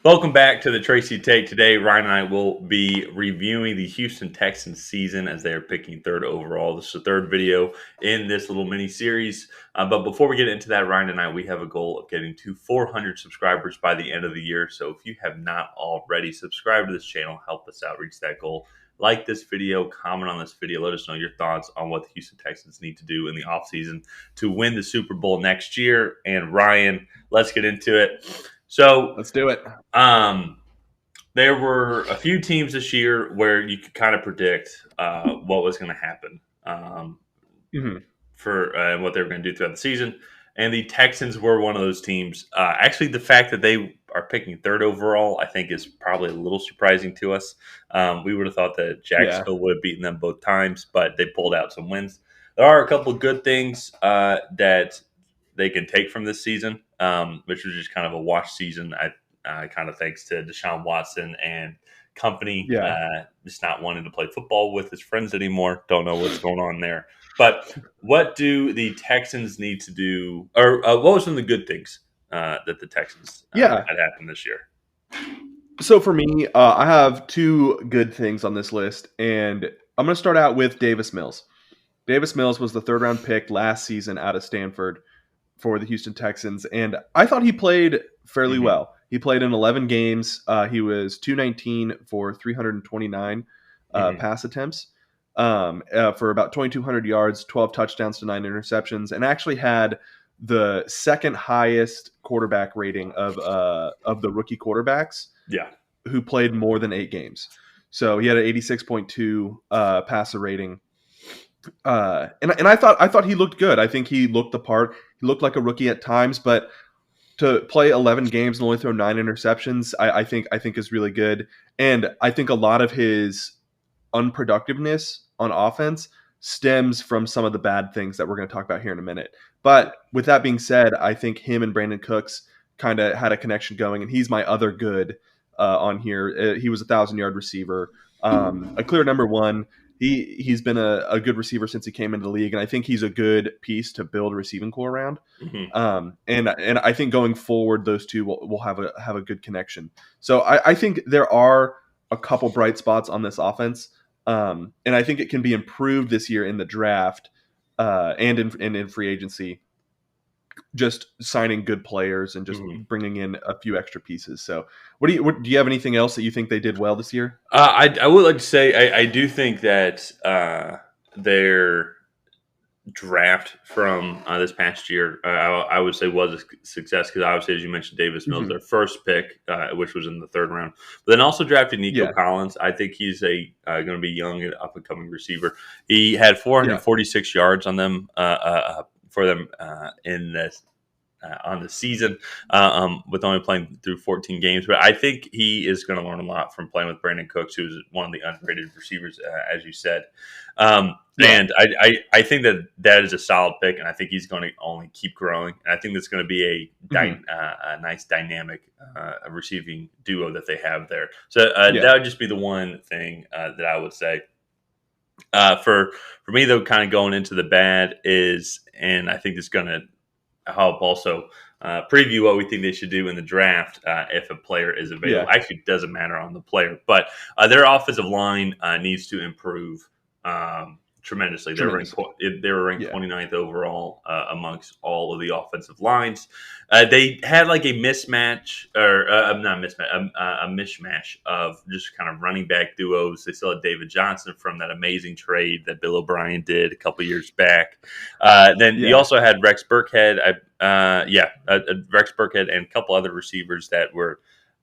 Welcome back to the Tracy Take. Today, Ryan and I will be reviewing the Houston Texans season as they are picking third overall. This is the third video in this little mini series. But before we get into that, Ryan and I, we have a goal of getting to 400 subscribers by the end of the year. So if you have not already subscribed to this channel, help us out reach that goal. Like this video, comment on this video, let us know your thoughts on what the Houston Texans need to do in the offseason to win the Super Bowl next year. And Ryan, let's get into it. So let's do it. There were a few teams this year where you could kind of predict what was going to happen for what they were going to do throughout the season. And the Texans were one of those teams. Actually, the fact that they are picking third overall, I think, is probably a little surprising to us. We would have thought that Jacksonville would have beaten them both times, but they pulled out some wins. There are a couple of good things that they can take from this season, which was just kind of a wash season. Kind of thanks to Deshaun Watson and company, just not wanting to play football with his friends anymore. Don't know what's going on there. But what do the Texans need to do, or what were some of the good things that the Texans had happened this year? So for me, I have two good things on this list, and I'm going to start out with Davis Mills. Davis Mills was the third-round pick last season out of Stanford for the Houston Texans, and I thought he played fairly well. He played in 11 games. He was 219 for 329 pass attempts for about 2,200 yards, 12 touchdowns to 9 interceptions, and actually had the second highest quarterback rating of the rookie quarterbacks who played more than 8 games. So he had an 86.2 passer rating. And I thought he looked good. I think he looked the part. He looked like a rookie at times, but to play 11 games and only throw 9 interceptions, I think is really good. And I think a lot of his unproductiveness on offense stems from some of the bad things that we're going to talk about here in a minute. But with that being said, I think him and Brandin Cooks kind of had a connection going, and he's my other good on here. He was a 1,000-yard receiver, a clear number one. He's been a good receiver since he came into the league, and I think he's a good piece to build a receiving core around. And I think going forward, those two will have a good connection. So I think there are a couple bright spots on this offense, and I think it can be improved this year in the draft and in free agency. Just signing good players and just bringing in a few extra pieces. So, do you have anything else that you think they did well this year? I would like to say I do think that their draft from this past year, I would say was a success because obviously, as you mentioned, Davis Mills, their first pick, which was in the third round, but then also drafted Nico Collins. I think he's going to be young and up and coming receiver. He had 446 yards on them. For them in this on the season, with only playing through 14 games. But I think he is going to learn a lot from playing with Brandin Cooks, who's one of the underrated receivers, as you said. And I think that is a solid pick, and I think he's going to only keep growing. And I think that's going to be a nice dynamic receiving duo that they have there. So that would just be the one thing that I would say. For me, though, kind of going into the bad is, and I think it's going to help also preview what we think they should do in the draft if a player is available. Actually, it doesn't matter on the player, but their offensive line needs to improve tremendously. They were ranked 29th overall amongst all of the offensive lines. They had like a mismatch, or not mismatch, a mishmash of just kind of running back duos. They still had David Johnson from that amazing trade that Bill O'Brien did a couple years back. Then you also had Rex Burkhead, Rex Burkhead and a couple other receivers that were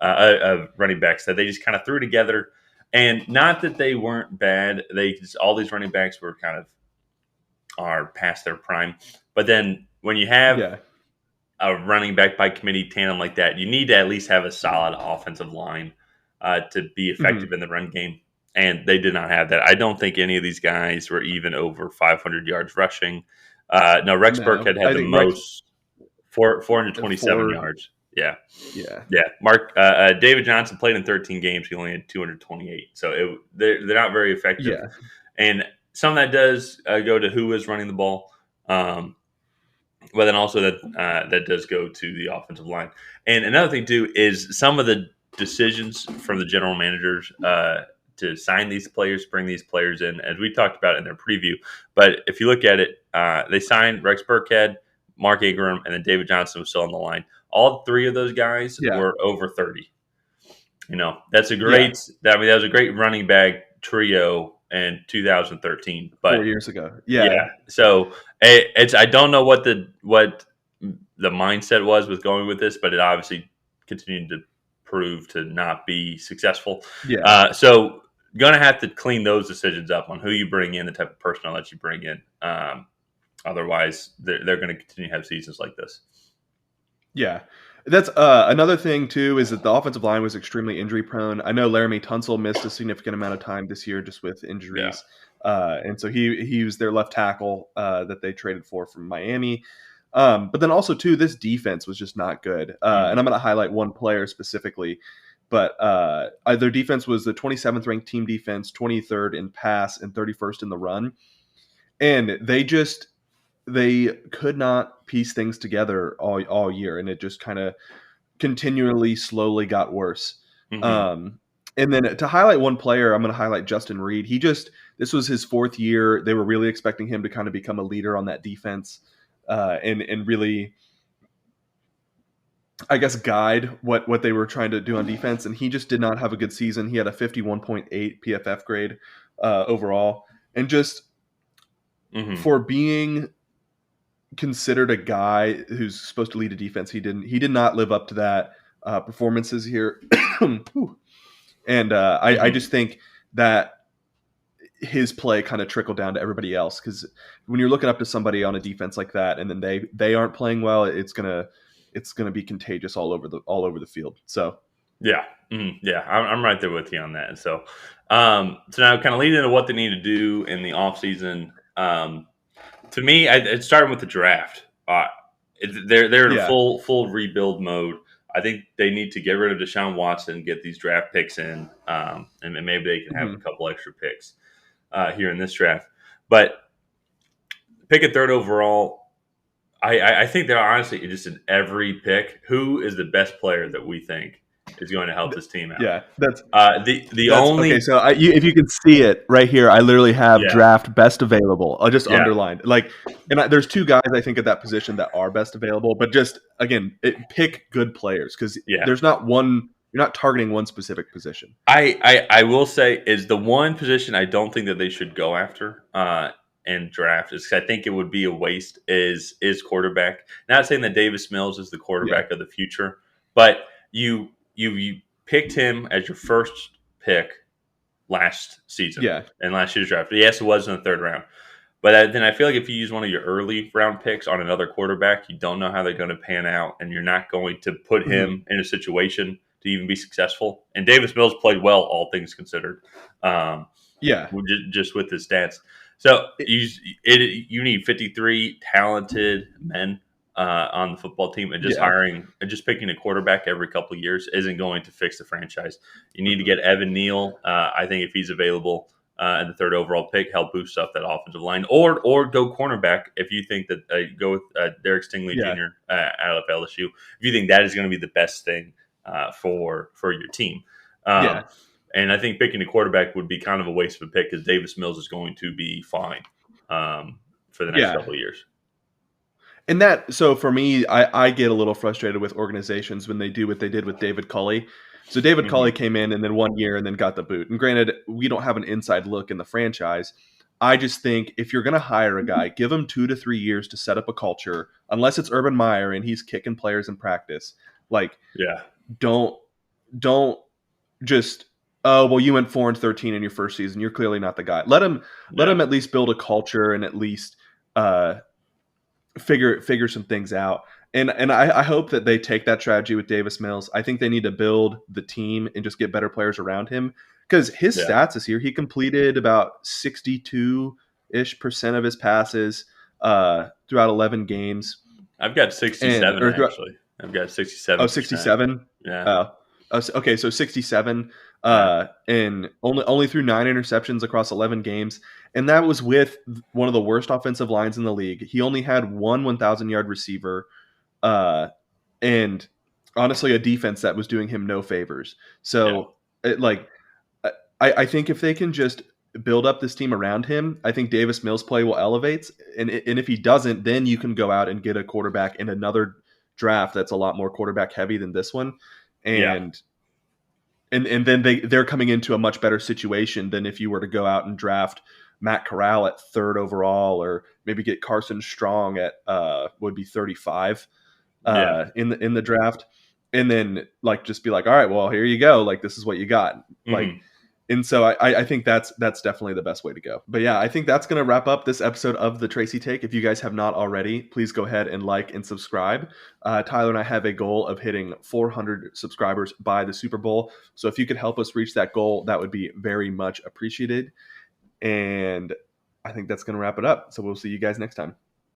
running backs that they just kind of threw together. And not that they weren't bad. All these running backs are past their prime. But then when you have a running back by committee tandem like that, you need to at least have a solid offensive line to be effective in the run game. And they did not have that. I don't think any of these guys were even over 500 yards rushing. Rex Burkhead had the most, 427 yards. Yeah. Mark David Johnson played in 13 games. He only had 228. So they're not very effective. And some of that does go to who is running the ball. But then also that does go to the offensive line. And another thing too is some of the decisions from the general managers to sign these players, bring these players in, as we talked about in their preview. But if you look at it, they signed Rex Burkhead, Mark Ingram, and then David Johnson was still on the line. All three of those guys were over 30. That's a great. I mean, that was a great running back trio in 2013. But 4 years ago, So it's I don't know what the mindset was with going with this, but it obviously continued to prove to not be successful. So gonna have to clean those decisions up on who you bring in, the type of personnel that you bring in. Otherwise, they're going to continue to have seasons like this. Yeah. That's another thing, too, is that the offensive line was extremely injury prone. I know Laramie Tunsil missed a significant amount of time this year just with injuries. And so he was their left tackle that they traded for from Miami. But then also, too, this defense was just not good. And I'm going to highlight one player specifically. But their defense was the 27th ranked team defense, 23rd in pass, and 31st in the run. And they could not piece things together all year, and it just kind of continually, slowly got worse. And then to highlight one player, I'm going to highlight Justin Reed. This was his 4th year. They were really expecting him to kind of become a leader on that defense and really, I guess, guide what they were trying to do on defense. And he just did not have a good season. He had a 51.8 PFF grade overall. And just for being considered a guy who's supposed to lead a defense, he did not live up to that performances here. And I just think that his play kind of trickled down to everybody else, because when you're looking up to somebody on a defense like that and then they aren't playing well, it's gonna be contagious all over the field. So I'm right there with you on that. So now kind of leading into what they need to do in the offseason. To me, it started with the draft. They're in full rebuild mode. I think they need to get rid of Deshaun Watson, get these draft picks in, and maybe they can have a couple extra picks here in this draft. But pick a 3rd overall. I think they're honestly just in every pick. Who is the best player that we think is going to help this team out? Yeah, that's only. Okay, so if you can see it right here, I literally have draft best available. I'll just underlined. There's 2 guys I think at that position that are best available, but just again, pick good players, because there's not one. You're not targeting one specific position. I will say is the one position I don't think that they should go after and draft is, I think it would be a waste, is quarterback. Not saying that Davis Mills is the quarterback of the future, but you picked him as your first pick last season and last year's draft. Yes, it was in the 3rd round. But then I feel like if you use one of your early round picks on another quarterback, you don't know how they're going to pan out, and you're not going to put him in a situation to even be successful. And Davis Mills played well, all things considered. Just with his stats. So you need 53 talented men on the football team, and just picking a quarterback every couple of years isn't going to fix the franchise. You need to get Evan Neal. I think if he's available at the 3rd overall pick, help boost up that offensive line, or go cornerback if you think that go with Derek Stingley Jr. Out of LSU. If you think that is going to be the best thing for your team. And I think picking a quarterback would be kind of a waste of a pick, because Davis Mills is going to be fine for the next couple of years. And so for me, I get a little frustrated with organizations when they do what they did with David Culley. So David Culley came in and then 1 year and then got the boot. And granted, we don't have an inside look in the franchise. I just think if you're going to hire a guy, give him 2 to 3 years to set up a culture, unless it's Urban Meyer and he's kicking players in practice. Don't just, oh, well, you went 4-13 in your first season. You're clearly not the guy. Let him at least build a culture and at least figure some things out. And I hope that they take that strategy with Davis Mills. I think they need to build the team and just get better players around him, because his stats this year, he completed about 62-ish% of his passes throughout 11 games. I've got 67 actually. I've got 67. Oh, 67? Yeah. Okay, so 67 and only threw 9 interceptions across 11 games. And that was with one of the worst offensive lines in the league. He only had one 1,000-yard receiver. And honestly a defense that was doing him no favors. Yeah. So I think if they can just build up this team around him, I think Davis Mills' play will elevate. And if he doesn't, then you can go out and get a quarterback in another draft that's a lot more quarterback heavy than this one. Yeah. And then they're coming into a much better situation than if you were to go out and draft Matt Corral at 3rd overall, or maybe get Carson Strong at would be 35 Yeah. in the draft, and then like just be like, all right, well, here you go, like this is what you got, like. Hmm. And so I think that's definitely the best way to go. But yeah, I think that's going to wrap up this episode of the Tracy Take. If you guys have not already, please go ahead and like and subscribe. Tyler and I have a goal of hitting 400 subscribers by the Super Bowl. So if you could help us reach that goal, that would be very much appreciated. And I think that's going to wrap it up. So we'll see you guys next time.